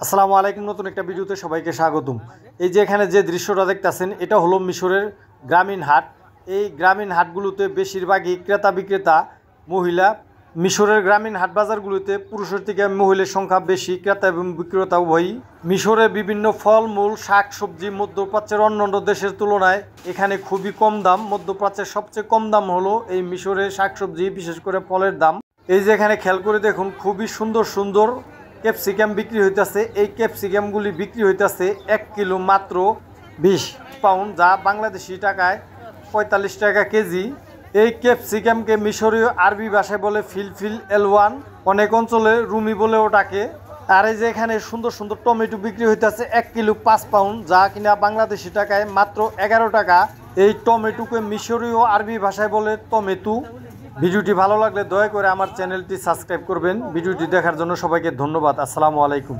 আসসালামু আলাইকুম। নতুন একটা ভিডিওতে সবাইকে স্বাগতম। এই যে এখানে যে দৃশ্যটা দেখতেছেন এটা হলো মিশরের গ্রামীণ হাট। এই গ্রামীণ হাটগুলোতে বেশিরভাগই ক্রেতা বিক্রেতা মহিলা। মিশরের গ্রামীণ হাট বাজারগুলোতে পুরুষের থেকে মহিলার সংখ্যা বেশি, ক্রেতা এবং বিক্রেতা উভয়ই। মিশরে বিভিন্ন ফলমূল, শাক সবজি মধ্যপ্রাচ্যের অন্যান্য দেশের তুলনায় এখানে খুবই কম দাম। মধ্যপ্রাচ্যের সবচেয়ে কম দাম হলো এই মিশরের শাকসবজি, বিশেষ করে ফলের দাম। এই যে এখানে খেয়াল করে দেখুন, খুবই সুন্দর সুন্দর ক্যাপসিকাম বিক্রি হইতেছে। এই ক্যাপসিকামগুলি বিক্রি হইতেছে 1 কিলো মাত্র 20 পাউন্ড, যা বাংলাদেশি টাকায় 45 টাকা কেজি। এই ক্যাপসিকামকে মিশরীয় আরবি ভাষায় বলে ফিলফিল এলওয়ান, অনেক অঞ্চলে রুমি বলেও ডাকে। আর এই যে এখানে সুন্দর সুন্দর টমেটো বিক্রি হইতেছে 1 কিলো 5 পাউন্ড, যা কিনা বাংলাদেশি টাকায় মাত্র 11 টাকা। এই টমেটোকে মিশরীয় আরবি ভাষায় বলে টমেটো। ভিডিওটি ভালো লাগলে দয়া করে আমার চ্যানেলটি সাবস্ক্রাইব করবেন। ভিডিওটি দেখার জন্য সবাইকে ধন্যবাদ। আসসালামু আলাইকুম।